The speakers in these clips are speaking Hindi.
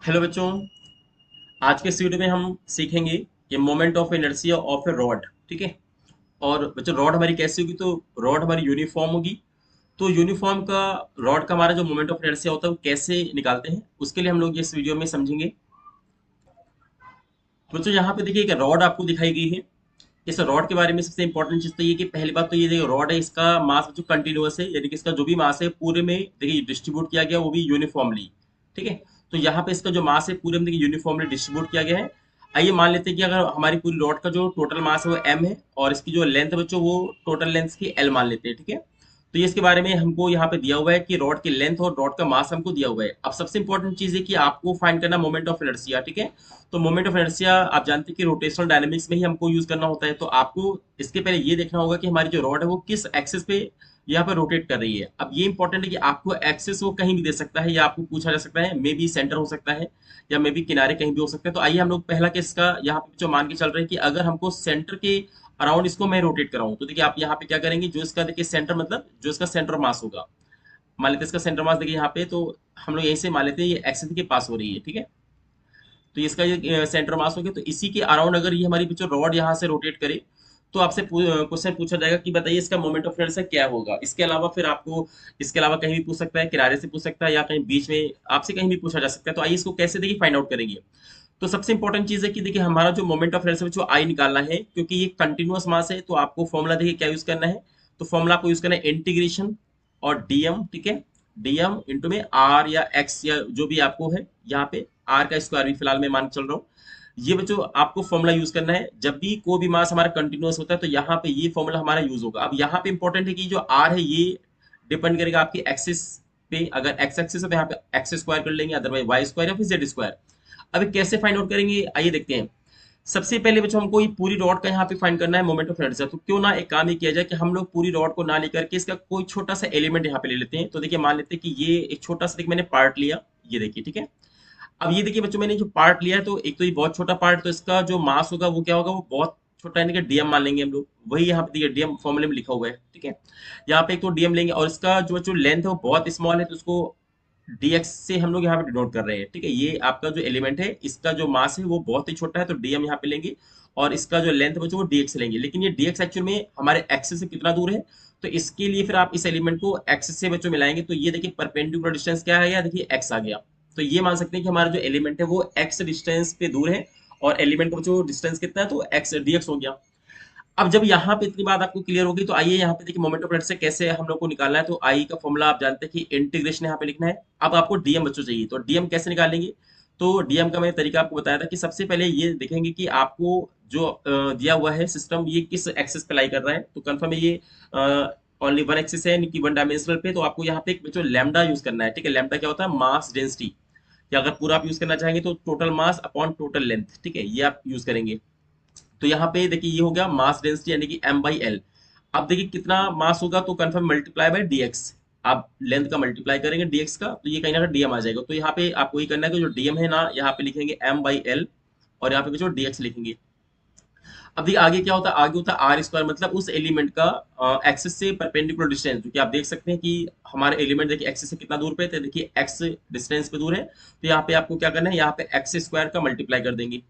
हेलो बच्चों। आज के इस वीडियो में हम सीखेंगे कि moment of inertia of A rod. ठीक है। और बच्चों रॉड हमारी कैसी होगी, तो रॉड हमारी यूनिफॉर्म होगी। तो यूनिफॉर्म का रॉड का हमारा जो मोमेंट ऑफ इनर्शिया होता है वो कैसे निकालते हैं, उसके लिए हम लोग इस वीडियो में समझेंगे। तो बच्चों यहाँ पे देखिए एक रॉड आपको दिखाई गई है। इस रॉड के बारे में सबसे इंपॉर्टेंट चीज तो ये कि पहली बात तो ये देखिए रॉड है, इसका मास जो कंटिन्यूअस है, यानी कि इसका जो भी मास है पूरे में देखिए डिस्ट्रीब्यूट किया गया वो भी यूनिफॉर्मली। ठीक है। तो यहाँ पे इसका जो मास है पूरे में देखिए यूनिफॉर्मली डिस्ट्रीब्यूट किया गया है। आइए मान लेते हैं कि अगर हमारी पूरी रॉड का जो टोटल मास है वो m है और इसकी जो लेंथ है बच्चों वो टोटल लेंथ की l मान लेते हैं। ठीक है। तो ये इसके बारे में हमको यहाँ पे दिया हुआ है कि रॉड की लेंथ और रॉड का मास हमको दिया हुआ है। अब सबसे इंपॉर्टेंट चीज है कि आपको फाइंड करना मोमेंट ऑफ इनर्शिया। ठीक है। तो मोमेंट ऑफ इनर्शिया आप जानते हैं कि रोटेशनल डायनामिक्स में ही हमको यूज करना होता है। तो आपको इसके पहले ये देखना होगा कि हमारी जो रॉड है वो किस एक्सिस पे यहाँ पे रोटेट कर रही है। अब ये इंपॉर्टेंट है कि आपको एक्सिस वो कहीं भी दे सकता है या आपको पूछा जा सकता है, मे बी सेंटर हो सकता है या मे बी किनारे कहीं भी हो सकता है। तो आइए हम लोग पहला केस का यहाँ पे जो मान के चल रहे हैं कि अगर हमको सेंटर के अराउंड इसको मैं रोटेट कराऊं, तो देखिए आप यहाँ पे क्या करेंगे, जो इसका देखिए सेंटर मतलब जो इसका सेंटर मास होगा, मान लेते हैं इसका सेंटर मास देखिए यहाँ पे, तो हम लोग यहीं से मान लेते हैं ये एक्सिस के पास हो रही है। ठीक है। तो इसका ये सेंटर मास हो गया, तो इसी के अराउंड अगर ये हमारी जो रॉड यहाँ से रोटेट करे तो आपसे क्वेश्चन पूछा जाएगा कि बताइए इसका मोमेंट ऑफ इनर्शिया क्या होगा। इसके अलावा फिर आपको इसके अलावा कहीं भी पूछ सकता है, किनारे से पूछ सकता है या कहीं बीच में आपसे कहीं भी पूछा जा सकता है। तो आइए इसको कैसे देखिए फाइंड आउट करेंगे। तो सबसे इंपॉर्टेंट चीज है कि देखिए हमारा जो मोमेंट ऑफ इनर्शिया जो आई निकालना है, क्योंकि ये कंटिन्यूअस मास है तो आपको फॉर्मूला देखिए क्या यूज करना है। तो फॉर्मूला आपको यूज करना है इंटीग्रेशन और डीएम। ठीक है। डीएम इंटू में आर या एक्स या जो भी आपको है, यहाँ पे आर का स्क्वायर भी फिलहाल मैं मान के चल रहा हूँ। ये बच्चों आपको फॉर्मूला यूज करना है जब भी कोई भी मास हमारा कंटिन्यूअस होता है, तो यहाँ पे ये फॉर्मूला हमारा यूज होगा। अब यहाँ पे इंपॉर्टेंट है कि जो आर है ये डिपेंड करेगा आपकी एक्सिस पे। अगर एक्स एक्सिस है तो यहाँ पे एक्स स्क्वायर कर लेंगे, अदरवाइज वाई स्क्वायर या फिर जेड स्क्वायर। अभी कैसे फाइंड आउट करेंगे आइए देखते हैं। सबसे पहले बच्चों हमको ये पूरी रॉड का यहाँ पे फाइंड करना है मोमेंट ऑफ इनर्शिया। तो क्यों ना एक काम ही किया जाए कि हम लोग पूरी रॉड को ना लेकर के इसका कोई छोटा सा एलिमेंट यहाँ पे ले लेते हैं। तो देखिए मान लेते हैं कि ये एक छोटा सा देखिए मैंने पार्ट लिया, ये देखिए। ठीक है। अब ये देखिए बच्चों मैंने जो पार्ट लिया है, तो एक तो ये बहुत छोटा पार्ट, तो इसका जो मास होगा वो क्या होगा, वो बहुत छोटा, यानी कि डीएम मान लेंगे हम लोग। वही यहाँ पे देखिए डीएम फॉर्मूले में लिखा हुआ है। ठीक है। यहाँ पे एक तो डीएम लेंगे और इसका जो जो लेंथ है वो बहुत स्मॉल है, तो उसको डीएक्स से हम लोग यहाँ पे डिनोट कर रहे हैं। ठीक है। ये आपका जो एलिमेंट है इसका जो मास है वो बहुत ही छोटा है, तो डीएम यहाँ पे लेंगे और इसका जो लेंथ है बच्चों वो डीएक्स लेंगे। लेकिन ये डीएक्स एक्चुअल में हमारे एक्सिस से कितना दूर है, तो इसके लिए फिर आप इस एलिमेंट को एक्सिस से बच्चों मिलाएंगे। तो ये देखिए परपेंडिकुलर डिस्टेंस क्या आ गया, देखिए एक्स आ गया। तो ये मान सकते हैं कि हमारा जो एलिमेंट है वो एक्स डिस्टेंस पे दूर है और एलिमेंट का जो डिस्टेंस कितना है तो एक्स डीएक्स हो गया। अब जब यहाँ पे इतनी बात आपको क्लियर होगी, तो आइए यहाँ पे देखिए मोमेंट ऑफ इनर्शिया से कैसे हम लोग को निकालना है। तो आई का फॉर्मूला आप जानते हैं कि इंटीग्रेशन यहाँ पे लिखना है। अब आपको डीएम बच्चों चाहिए, तो डीएम कैसे निकालेंगे। तो डीएम का मैंने तरीका आपको बताया था कि सबसे पहले ये देखेंगे कि आपको जो दिया हुआ है सिस्टम ये किस एक्सिस पे लाई कर रहा है। तो कंफर्म है ये ओनली वन एक्सिस है, यानी कि वन डायमेंशनल पे। तो आपको यहाँ पे जो लैम्डा यूज करना है। ठीक है। लैम्डा क्या होता है, मास डेंसिटी, या अगर पूरा आप यूज करना चाहेंगे तो total mass upon total length. ठीक है, ये आप यूज करेंगे। तो यहाँ पे देखिए ये हो गया मास डेंसिटी यानी कि m बाई एल। अब देखिए कितना मास होगा, तो कंफर्म मल्टीप्लाई बाय dx। आप लेंथ का मल्टीप्लाई करेंगे dx का, तो ये कहीं ना कहीं डीएम आ जाएगा। तो यहाँ पे आपको ये करना है कि जो डीएम है ना, यहाँ पे लिखेंगे m बाई एल और यहाँ पे जो dx लिखेंगे। अब देखिए आगे क्या होता है, आगे होता है आर स्क्वायर, मतलब उस एलिमेंट का एक्सिस से परपेंडिकुलर डिस्टेंस, जो कि आप देख सकते हैं कि हमारे एलिमेंट देखिए एक्सिस से कितना दूर पे है, तो देखिए एक्स डिस्टेंस पे दूर है। तो यहाँ पे आपको क्या करना है, यहाँ पे एक्स स्क्वायर का मल्टीप्लाई कर देंगे।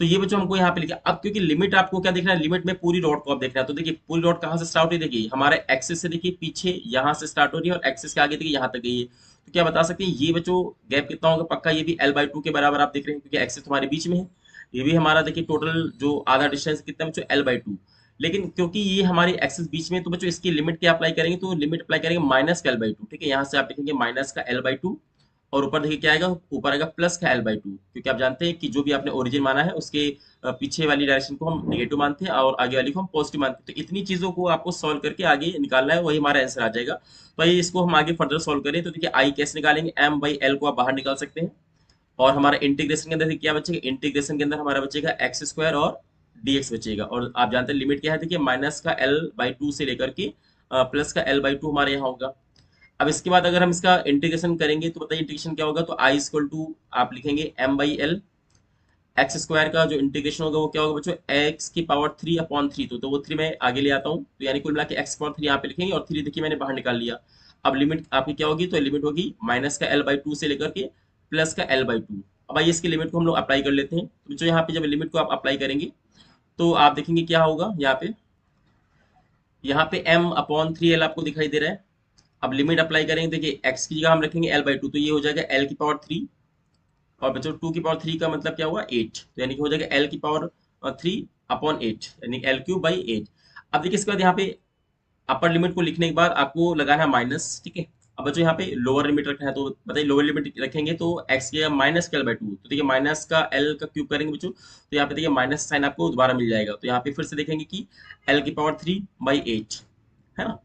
तो ये बच्चों हमको यहाँ पे लिखा। अब क्योंकि लिमिट आपको क्या देखना है, लिमिट में पूरी रॉड को आप देखना है। तो देखिए पूरी रॉड कहाँ से स्टार्ट हुई, देखिए हमारे एक्सिस से देखिए पीछे यहाँ से स्टार्ट हो रही है और एक्सिस के आगे देखिए यहाँ तक गई है। तो क्या बता सकते हैं ये बच्चों गैप कितना होगा, पक्का ये भी l/2 के बराबर आप देख रहे हैं, क्योंकि एक्सिस तुम्हारे बीच में है। ये भी हमारा देखिए टोटल जो आधा डिस्टेंस कितना है बच्चों, l/2। लेकिन क्योंकि ये हमारी एक्सिस बीच में है, तो बच्चों इसकी लिमिट क्या अप्लाई करेंगे, तो लिमिट अप्लाई करेंगे माइनस का l/2। ठीक है। यहाँ से आप देखेंगे माइनस का l/2 और ऊपर देखिए क्या आएगा, ऊपर आएगा प्लस का l/2, क्योंकि आप जानते हैं कि जो भी आपने ओरिजिन माना है उसके पीछे वाली डायरेक्शन को हम नेगेटिव मानते हैं और आगे वाली को हम पॉजिटिव मानते हैं। तो इतनी चीजों को आपको सॉल्व करके आगे निकालना है, वही हमारा आंसर आ जाएगा। तो आइए इसको हम आगे फर्दर सॉल्व करें। तो देखिए आई कैसे निकालेंगे, m बाई एल को आप बाहर निकाल सकते हैं और हमारा इंटीग्रेशन के अंदर देखिए क्या बचेगा, इंटीग्रेशन के अंदर हमारा बचेगा एक्स स्क्वायर और dx बचेगा। और आप जानते हैं लिमिट क्या है, देखिए माइनस का l/2 से लेकर के प्लस का l/2 हमारे यहाँ होगा। अब इसके बाद अगर हम इसका इंटीग्रेशन करेंगे तो बताइए इंटीग्रेशन क्या होगा, तो आई इक्वल टू आप लिखेंगे m by L. X square का जो इंटीग्रेशन होगा वो क्या होगा बच्चों, एक्स की पावर 3/3। तो वो 3 मैं आगे ले आता हूँ, तो यानी कुल मिला के एक्स पावर 3 यहाँ पे लिखेंगे और 3 देखिए मैंने बाहर निकाल लिया। अब लिमिट आपकी क्या होगी, तो लिमिट होगी माइनस का l/2 से लेकर के प्लस का l/2। अब आइए इसकी लिमिट को हम लोग अप्लाई कर लेते हैं। तो बच्चों यहाँ पे जब लिमिट को आप अप्लाई करेंगे तो आप देखेंगे क्या होगा। यहाँ पे m अपॉन 3l आपको दिखाई दे रहा है। अब लिमिट अप्लाई करेंगे, देखिए x की जगह हम रखेंगे l/2, तो ये हो जाएगा l की पावर 3। और बच्चों 2 की पावर 3 का मतलब क्या हुआ 8, तो यानी कि हो जाएगा l की पावर 3 अपॉन 8, यानी l³/8। अब देखिए इसके बाद यहाँ पे अपर लिमिट को लिखने के बाद आपको लगाना है माइनस, ठीक है। अब बच्चों यहाँ पे लोअर लिमिट रखना है, तो बताइए लोअर लिमिट रखेंगे तो x की माइनस के l/2, तो देखिए माइनस का l का क्यूब करेंगे बच्चों, तो यहाँ पे देखिए माइनस साइन आपको दोबारा मिल जाएगा। तो यहाँ पे फिर से देखेंगे कि l की पावर 3/8 है ना।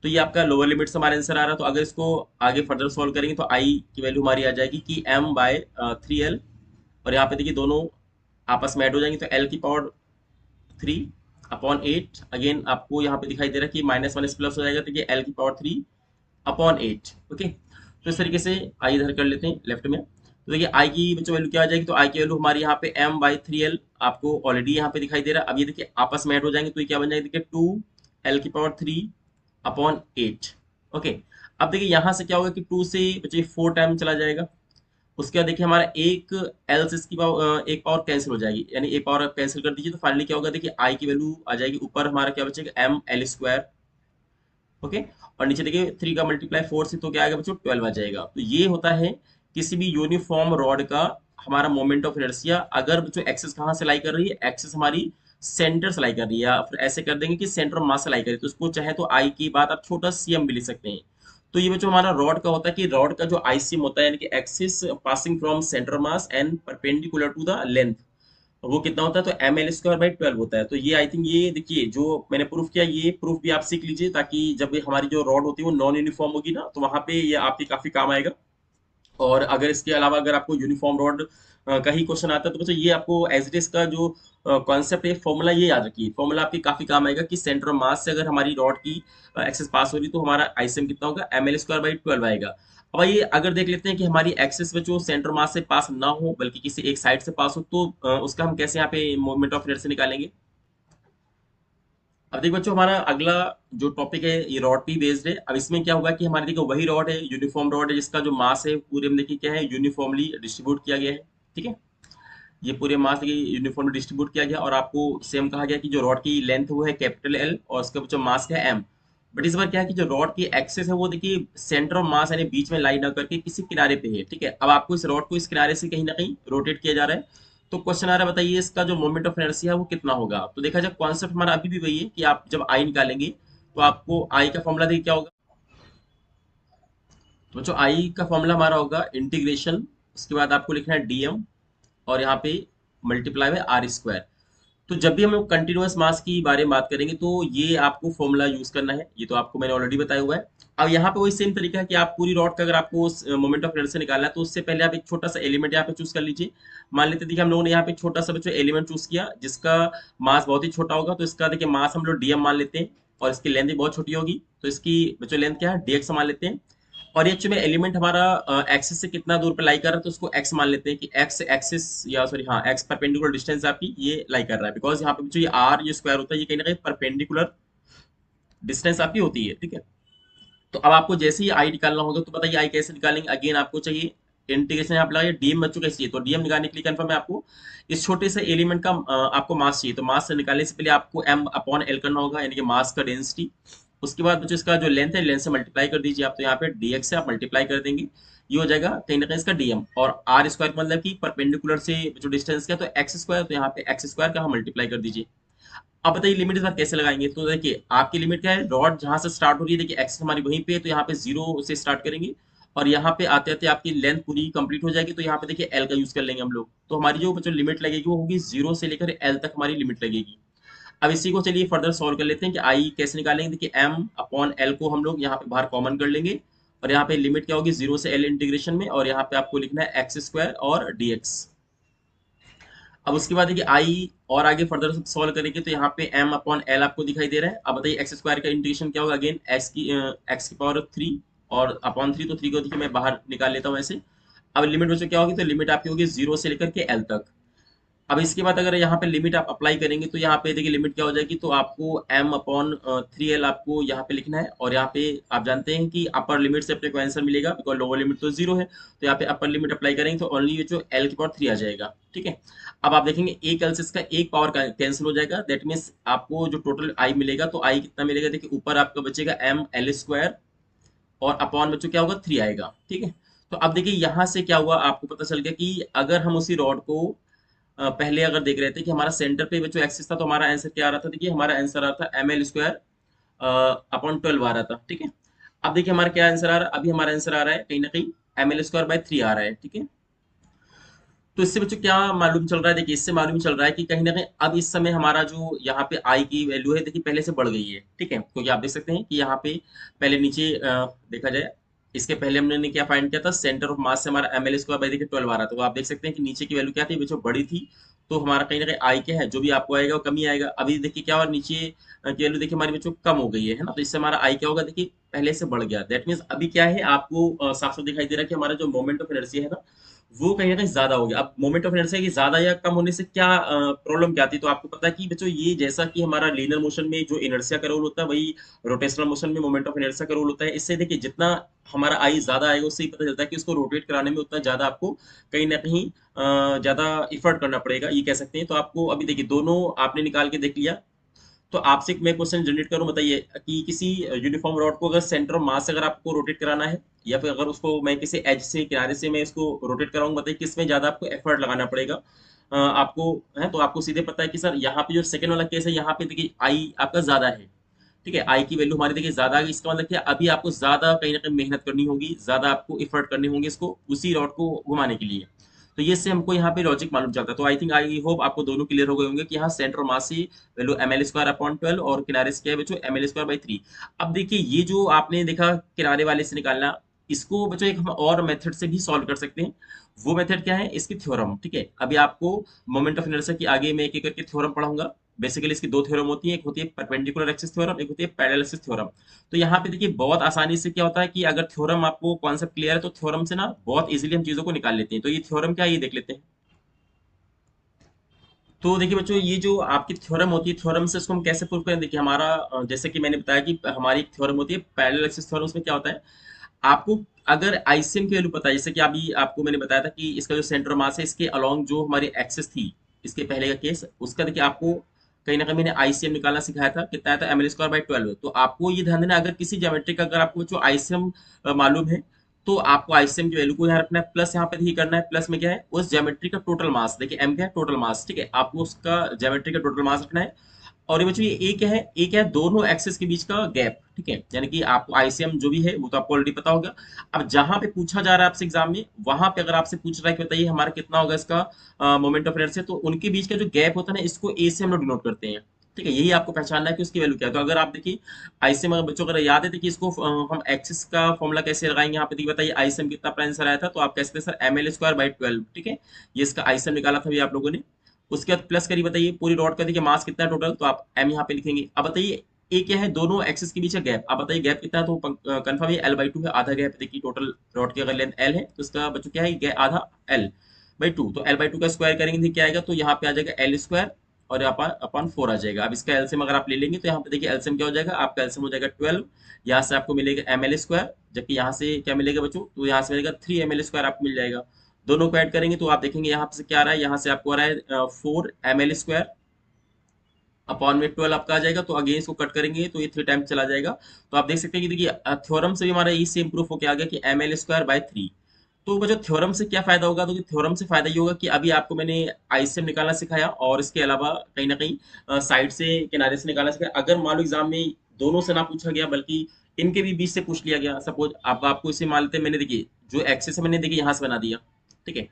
तो ये आपका लोअर लिमिट से हमारा आंसर आ रहा है। तो अगर इसको आगे फर्दर सॉल्व करेंगे तो i की वैल्यू हमारी आ जाएगी कि m/3l, और यहाँ पे देखिए दोनों आपस में ऐड हो जाएंगे, तो l की पावर 3/8, अगेन आपको यहाँ पे दिखाई दे रहा है कि माइनस माइनस प्लस हो जाएगा, तो ये l की पावर 3/8। ओके, तो इस तरीके से आई इधर कर लेते हैं लेफ्ट में। तो देखिए आई की बच्चों वैल्यू क्या आ जाएगी, तो आई की वैल्यू हमारी यहाँ पे m/3l आपको ऑलरेडी यहाँ पे दिखाई दे रहा है। अब ये देखिए आपस में ऐड हो जाएंगे, तो ये क्या बन जाएगा, देखिए 2l की पावर 3/8। ओके, अब देखिए यहाँ से क्या होगा कि 2 से बच्चे 4 टाइम चला जाएगा। उसके बाद देखिए हमारा एक एल से इसकी पावर एक पावर कैंसिल हो जाएगी, यानी एक पावर कैंसिल कर दीजिए, तो फाइनली क्या होगा, देखिए आई की वैल्यू आ जाएगी ऊपर हमारा क्या बचेगा ml²। ओके, और नीचे देखिए 3 का मल्टीप्लाई 4 से, तो क्या आएगा बच्चों 12 आ जाएगा। तो ये होता है किसी भी यूनिफॉर्म रॉड का हमारा मोमेंट ऑफ इनर्शिया। अगर बच्चों एक्सिस कहाँ से लाई कर रही है, एक्सिस हमारी सेंटर से लाई कर रही है, या फिर ऐसे कर देंगे कि सेंटर ऑफ मास से लाई कर रही है, तो उसको चाहे तो आई की बात आप छोटा cm भी लिख सकते हैं। तो ये बच्चों हमारा रॉड का होता है कि रॉड का जो आईसीएम होता है, यानी कि axis passing from centre mass and perpendicular to the length, वो कितना होता है, तो ml²/12 होता है। तो ये आई थिंक ये देखिए जो मैंने प्रूफ किया, ये प्रूफ भी आप सीख लीजिए, ताकि जब हमारी जो रॉड होती है वो नॉन यूनिफॉर्म होगी ना, तो वहां पे ये आपके काफी काम आएगा। और अगर इसके अलावा अगर आपको यूनिफॉर्म रॉड का ही क्वेश्चन आता है, तो बच्चों ये आपको एज इट इज का जो कॉन्सेप्ट है, फॉर्मूला ये याद रखिए। फॉर्मूला आपके काफी काम आएगा कि सेंटर ऑफ मास से अगर हमारी रॉड की एक्सेस पास हो रही, तो हमारा आईसीएम कितना होगा, ml²/12 आएगा। अब आइए अगर देख लेते हैं कि हमारी एक्सेस में जो सेंटर मास से पास ना हो, बल्कि किसी एक साइड से पास हो, तो उसका हम कैसे यहाँ पे मोमेंट ऑफ इनर्शिया निकालेंगे। अब देखिए बच्चों हमारा अगला जो टॉपिक है ये रॉड पे बेस्ड है। अब इसमें क्या होगा कि हमारे देखिए वही रॉड है, यूनिफॉर्म रॉड है, जिसका जो मास है पूरे में देखिए क्या है, यूनिफॉर्मली डिस्ट्रीब्यूट किया गया है, ठीक है। ये पूरे मास देखिए यूनिफॉर्मली डिस्ट्रीब्यूट किया गया, और आपको सेम कहा गया कि जो रॉड की लेंथ वो है कैपिटल एल, और उसका जो मास क्या है एम। बट इस बार क्या है कि जो रॉड की एक्सेस है वो देखिए सेंटर ऑफ मास यानी बीच में लाई ना करके किसी किनारे पे है, ठीक है। अब आपको इस रॉड को इस किनारे से कहीं ना कहीं रोटेट किया जा रहा है। तो क्वेश्चन आ रहा है, बताइए इसका जो मोमेंट ऑफ इनर्शिया है वो कितना होगा। तो देखा जाए कॉन्सेप्ट हमारा अभी भी वही है कि आप जब आई निकालेंगे तो आपको आई का फॉर्मूला देखिए क्या होगा। तो बच्चों आई का फॉर्मूला हमारा होगा इंटीग्रेशन, उसके बाद आपको लिखना है डीएम, और यहाँ पे मल्टीप्लाई बाय r²। तो जब भी हम लोग कंटिन्यूअस मास की बारे में बात करेंगे तो ये आपको फॉर्मूला यूज करना है, ये तो आपको मैंने ऑलरेडी बताया हुआ है। अब यहाँ पे वही सेम तरीका है कि आप पूरी रॉड का अगर आपको मोमेंट ऑफ इनर्शिया निकालना है, तो उससे पहले आप एक छोटा सा एलिमेंट यहाँ पे चूज कर लीजिए। मान लेते देखिए हम लोगों ने यहाँ पे एक छोटा सा बच्चों एलिमेंट चूज किया जिसका मास बहुत ही छोटा होगा, तो इसका देखिए मास हम लोग डीएम मान लेते हैं, और इसकी लेंथ भी बहुत छोटी होगी, तो इसकी बच्चों लेंथ क्या है dx मान लेते हैं। और ये एक्चुअली एलिमेंट हमारा एक्सिस से कितना दूर पे लाई कर रहा है, तो उसको x मान लेते हैं कि x एक्सिस, या सॉरी हाँ x परपेंडिकुलर डिस्टेंस आपकी ये लाई कर रहा है, बिकॉज यहाँ पे जो ये r ये स्क्वायर होता है, ये कहीं ना कहीं परपेंडिकुलर डिस्टेंस आपकी होती है, ठीक है। तो अब आपको जैसे ही आई निकालना होगा, तो बताइए आई कैसे निकालेंगे। अगेन आपको चाहिए इंटीग्रेशन, यहाँ पे लगाइए डीएम बच्चों कैसे चाहिए, तो डीएम निकालने के लिए कंफर्म है आपको इस छोटे से एलिमेंट का आपको मास चाहिए, तो मास से निकालने से पहले आपको m अपॉन एल करना होगा, यानी कि मास का डेंसिटी। उसके बाद बच्चों इसका जो लेंथ है, लेंथ से मल्टीप्लाई कर दीजिए आप, तो यहाँ पे dx से आप मल्टीप्लाई कर देंगे, ये हो जाएगा कहीं ना कहीं इसका डीएम। और आर स्क्वायर मतलब कि परपेंडिकुलर से जो डिस्टेंस क्या, तो x², तो यहाँ पे x² का हम मल्टीप्लाई कर दीजिए। अब बताइए लिमिट इस बार कैसे लगाएंगे। तो देखिए आपकी लिमिट क्या है, रॉड जहां से स्टार्ट हो रही है, देखिए एक्स हमारी वहीं पे है, तो यहाँ पे 0 से स्टार्ट करेंगे, और यहाँ पे आते आते आपकी लेंथ पूरी कंप्लीट हो जाएगी, तो यहाँ पे देखिए एल का यूज कर लेंगे हम लोग। तो हमारी जो बच्चों लिमिट लगेगी वो होगी 0 से लेकर एल तक हमारी लिमिट लगेगी। अब इसी को चलिए फर्दर सॉल्व कर लेते हैं कि आई कैसे निकालेंगे। देखिए एम अपॉन एल को हम लोग यहाँ पे बाहर कॉमन कर लेंगे, और यहाँ पे लिमिट क्या होगी 0 से एल इंटीग्रेशन में, और यहाँ पे आपको लिखना है x² और dx। अब उसके बाद देखिए आई और आगे फर्दर सॉल्व करेंगे, तो यहाँ पे m अपॉन एल आपको दिखाई दे रहा है। अब बताइए x² का इंटीग्रेशन क्या होगा, अगेन x की पावर 3 और अपॉन 3, तो 3 को देखिए मैं बाहर निकाल लेता हूँ ऐसे। अब लिमिट बच्चों क्या होगी, तो लिमिट आपकी होगी 0 से लेकर के l तक। अब इसके बाद अगर यहाँ पे लिमिट आप अप्लाई करेंगे तो यहाँ पे देखिए लिमिट क्या हो जाएगी, तो आपको m अपॉन 3l आपको यहाँ पे लिखना है, और यहाँ पे आप जानते हैं कि अपर लिमिट से अपने को आंसर मिलेगा, बिकॉज लोअर लिमिट तो 0 है, तो यहाँ पे अपर लिमिट अप्लाई करेंगे तो ओनली ये जो l की पावर 3 आ जाएगा। ठीक है, अब आप देखेंगे एक l से इसका एक पावर कैंसिल हो जाएगा, दैट मीन्स आपको जो टोटल i मिलेगा, तो i कितना मिलेगा, देखिए ऊपर आपका बचेगा m l स्क्वायर, और अपॉन बच्चों क्या होगा 3 आएगा। ठीक है, तो अब देखिए यहाँ से क्या हुआ, आपको पता चल गया कि अगर हम उसी रॉड को पहले अगर देख रहे थे कि हमारा सेंटर पे जो एक्सिस था, तो हमारा आंसर क्या आ रहा था, देखिए हमारा आंसर आ रहा था एम एल स्क्वायर अपॉन 12 आ रहा था। ठीक है, अब देखिए हमारा क्या आंसर आ रहा है, अभी हमारा आंसर आ रहा है कहीं ना कहीं एम एल स्क्वायर बाई 3 आ रहा है। ठीक है, तो इससे बच्चों क्या मालूम चल रहा है, देखिए इससे मालूम चल रहा है कि कहीं ना कहीं अब इस समय हमारा जो यहाँ पे आई की वैल्यू है, देखिए पहले से बढ़ गई है। ठीक है, क्योंकि आप देख सकते हैं कि यहाँ पे पहले नीचे देखा जाए, इसके पहले हमने क्या फाइंड किया था, सेंटर ऑफ मास से हमारा एम एल स्क्वायर बाई देखिए 12 आ रहा था, तो आप देख सकते हैं कि नीचे की वैल्यू क्या थी, जो बड़ी थी, तो हमारा कहीं ना कहीं आई क्या है, जो भी आपको आएगा वो कमी आएगा। अभी देखिए क्या हुआ, नीचे की वैल्यू देखिए हमारी बच्चों कम हो गई है ना, तो इससे हमारा आई क्या होगा, देखिए पहले से बढ़ गया। दैट मीन्स अभी क्या है, आपको साफ साफ दिखाई दे रहा है कि हमारा जो मोमेंट ऑफ इनर्शिया है ना, वो कहीं ना कहीं ज्यादा हो गया। अब मोमेंट ऑफ इनर्शिया की ज्यादा या कम होने से क्या प्रॉब्लम क्या आती है, तो आपको पता है कि बच्चों ये जैसा कि हमारा लीनियर मोशन में जो इनर्शिया का रोल होता है, वही रोटेशनल मोशन में मोमेंट ऑफ इनर्शिया का रोल होता है। इससे देखिए जितना हमारा आई ज्यादा आएगा, उससे ही पता चलता है कि उसको रोटेट कराने में उतना ज्यादा आपको कहीं ना कहीं ज्यादा इफर्ट करना पड़ेगा, ये कह सकते हैं। तो आपको अभी देखिए दोनों आपने निकाल के देख लिया, तो आपसे मैं क्वेश्चन जनरेट करूं, बताइए कि किसी यूनिफॉर्म रॉड को अगर सेंटर ऑफ मास अगर आपको रोटेट कराना है, या फिर अगर उसको मैं किसी एज से किनारे से मैं इसको रोटेट कराऊंगा, बताइए किस में ज्यादा आपको एफर्ट लगाना पड़ेगा आपको, है तो आपको सीधे पता है कि सर यहाँ पे जो सेकंड वाला केस है, यहाँ पे देखिए आई आपका ज्यादा है। ठीक है, आई की वैल्यू हमारी देखिए ज्यादा है, इसका मतलब क्या, अभी आपको ज्यादा कहीं ना कहीं मेहनत करनी होगी, ज्यादा आपको इफर्ट करने होंगे इसको उसी रॉड को घुमाने के लिए। तो ये से हमको यहाँ पे लॉजिक मालूम चलता है। तो आई थिंक आई होप आपको दोनों क्लियर हो गए होंगे कि यहाँ सेंटर मास की value M L square upon 12, और किनारे से क्या है बच्चों, एम एल स्क्वायर बाई 3। अब देखिए ये जो आपने देखा किनारे वाले से निकालना, इसको बच्चों एक हम और मेथड से भी सॉल्व कर सकते हैं। वो मेथड क्या है, इसकी थ्योरम। ठीक है, अभी आपको मोमेंट ऑफ इनर्शिया की आगे मैं एक एक करके थ्योरम पढ़ाऊंगा। बेसिकली इसकी दो थ्योरम होती है, एक होती है परपेंडिकुलर एक्सिस थ्योरम, एक होती है पैरेलल एक्सिस थ्योरम। तो यहाँ पे देखिए बहुत आसानी से क्या होता है कि अगर थ्योरम आपको कॉन्सेप्ट क्लियर है, तो थ्योरम से ना बहुत इजीली हम चीजों को निकाल लेते हैं। तो ये थ्योरम क्या है, ये देख लेते हैं। तो देखिए बच्चों, ये जो आपकी थ्योरम होती है, थ्योरम से इसको हम कैसे प्रूव करें, देखिए हमारा जैसे कि मैंने बताया कि हमारी एक थ्योरम होती है पैरेलल एक्सिस थ्योरम। उसमें क्या होता है, आपको अगर आईसीएम की वैल्यू पता है, जैसे कि अभी आपको मैंने बताया था कि इसका जो सेंटर मास है, इसके अलोंग जो हमारी एक्सिस थी, इसके पहले का केस, उसका देखिए आपको कहीं ना कहीं मैंने आईसीएम निकालना सिखाया था, कितना आया था एम एल स्क्वायर बाई 12। तो आपको ये ध्यान देना, अगर किसी ज्योमेट्री का अगर आपको जो आईसीएम मालूम है, तो आपको आईसीएम की वैल्यू को यहाँ रखना है, प्लस यहाँ पे ही करना है। प्लस में क्या है, उस ज्योमेट्री का टोटल मास, देखिए एम क्या है, टोटल मास। ठीक है, आपको उसका ज्योमेट्री का टोटल मास रखना है। और ये बच्चों, ये ए क्या है, ए क्या है, दोनों एक्सिस के बीच का गैप। ठीक है, यानी कि आपको आईसीएम जो भी है वो तो आपको ऑलरेडी पता होगा। अब जहां पे पूछा जा रहा है आपसे एग्जाम में, वहां पे अगर आपसे पूछ रहा है कि बताइए हमारा कितना होगा इसका मोमेंट ऑफ इनर्शिया, तो उनके बीच का जो गैप होता है ना, इसको ए से हम लोग डिनोट करते हैं। ठीक है, यही आपको पहचानना है कि उसकी वैल्यू क्या है। तो अगर आप देखिए आईसीएम, अगर बच्चों को अगर याद है, देखिए इसको हम एक्सिस का फॉर्मूला कैसे लगाएंगे, यहाँ पे देखिए बताइए आईसीएम कितना अपना आंसर आया था, तो आप कह सकते हैं sir M L square by 12। ठीक है, ये इसका आईसीएम निकाला था अभी आप लोगों ने। उसके बाद प्लस करिए, बताइए पूरी रॉड का देखिए मास कितना है टोटल, तो आप एम यहाँ पे लिखेंगे। अब बताइए ए क्या है, दोनों एक्सिस के बीच का गैप, आप बताइए गैप कितना है, तो कंफर्म है एल बाई 2 है, आधा गैप। देखिए टोटल रॉड की अगर लेंथ एल है, तो इसका बच्चों क्या है, आधा एल बाई 2। तो एल बाई 2 का स्क्वायर करेंगे तो क्या आएगा, तो यहाँ पे आ जाएगा एल स्क्वायर, और यहाँ पर अपन 4 आ जाएगा। अब इसका एलसीएम अगर आप ले लेंगे, तो यहाँ पे देखिए एलसीएम क्या हो जाएगा, आपका एलसीएम हो जाएगा 12। यहाँ से आपको मिलेगा एम एल स्क्वायर, जबकि यहाँ से क्या मिलेगा बच्चों, तो यहाँ से मिलेगा 3 एम एल स्क्वायर आपको मिल जाएगा। दोनों को ऐड करेंगे तो आप देखेंगे यहाँ से क्या आ रहा है, यहाँ से आपको आ रहा है 4 एम एल स्क्वायर अपॉन में 12 आपका आ जाएगा। तो अगेन इसको कट करेंगे तो ये 3 टाइम चला जाएगा। तो आप देख सकते हैं कि देखिए थ्योरम से भी हमारा ये सेम प्रूफ होकर आ गया कि एम एल स्क्वायर बाई 3। तो बच्चों थ्योरम से क्या फायदा होगा, तो थ्योरम से फायदा ये होगा कि अभी आपको मैंने आईसीएम निकालना सिखाया, और इसके अलावा कहीं ना कहीं साइड से किनारे से निकालना सिखाया। अगर मान लो एग्जाम में दोनों से ना पूछा गया, बल्कि इनके भी बीच से पूछ लिया गया, सपोज आप आपको इसे मान लेते हैं, मैंने देखिए जो एक्सेस है मैंने देखिए यहाँ से बना दिया। ठीक है,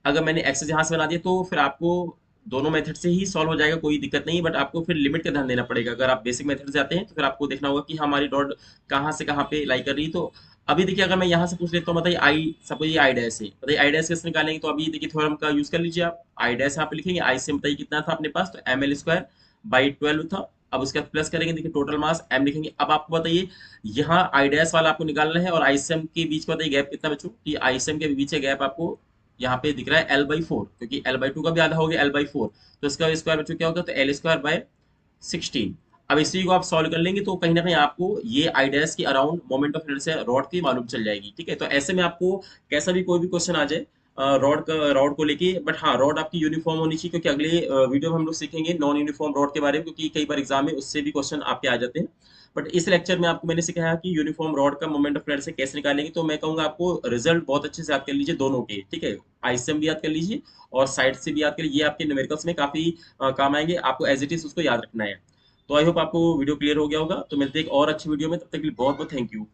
अगर मैंने एक्सेस यहाँ से बना दिया, तो फिर आपको दोनों मेथड से ही सॉल्व हो जाएगा, कोई दिक्कत नहीं। बट आपको फिर लिमिट का ध्यान देना पड़ेगा। अगर आप बेसिक मेथड से आते हैं, तो फिर आपको देखना होगा कि हमारी डॉट कहाँ से कहाँ पे लाई कर रही है। तो अभी देखिए अगर मैं यहाँ से पूछ लेता हूँ, बताइए आई, सपोज ये आई डैश है, बताइए आई डैश कैसे निकालेंगे, तो अभी देखिए थ्योरम का यूज कर लीजिए आप। आई डैश यहाँ पे लिखेंगे, आई से बताइए कितना था अपने पास, तो एम एल स्क्वायर बाई 12 था। अब उसके बाद प्लस करेंगे, देखिए टोटल मास एम लिखेंगे। अब आपको बताइए यहाँ आई डैश वाला आपको निकालना है, और आईसीएम के बीच का बताइए गैप कितना बच्चों, कि आईसीएम के बीच का गैप आपको यहाँ पे दिख रहा है L/4, क्योंकि L/2 का भी आधा हो गया L/4, तो इसका स्क्वायर बच्चों क्या होगा, तो L² बाय 16। अब इसी को आप सॉल्व कर लेंगे तो कहीं ना कहीं आपको ये आइडियाज के around moment of inertia rod की मालूम चल जाएगी। ठीक है, तो ऐसे में आपको कैसा भी कोई भी क्वेश्चन आ जाए रॉड को लेके, बट हाँ रॉड आपकी यूनिफॉर्म होनी चाहिए, क्योंकि अगले वीडियो में हम लोग सीखेंगे नॉन यूनिफॉर्म रॉड के बारे में, क्योंकि कई बार एग्जाम में उससे भी क्वेश्चन आपके आ जाते हैं। बट इस लेक्चर में आपको मैंने सिखाया कि यूनिफॉर्म रॉड का मोमेंट ऑफ इनर्शिया कैसे निकालेंगे, तो मैं कहूंगा आपको रिजल्ट बहुत अच्छे से याद कर लीजिए दोनों के। ठीक है, आईसीएम भी याद कर लीजिए और साइड से भी याद कर लीजिए, ये आपके न्यूमेरिकल्स में काफी काम आएंगे, आपको एज इट इज उसको याद रखना है। तो आई होप आपको वीडियो क्लियर हो गया होगा, तो मिलते हैं एक और अच्छी वीडियो में, तब तक के लिए बहुत बहुत थैंक यू।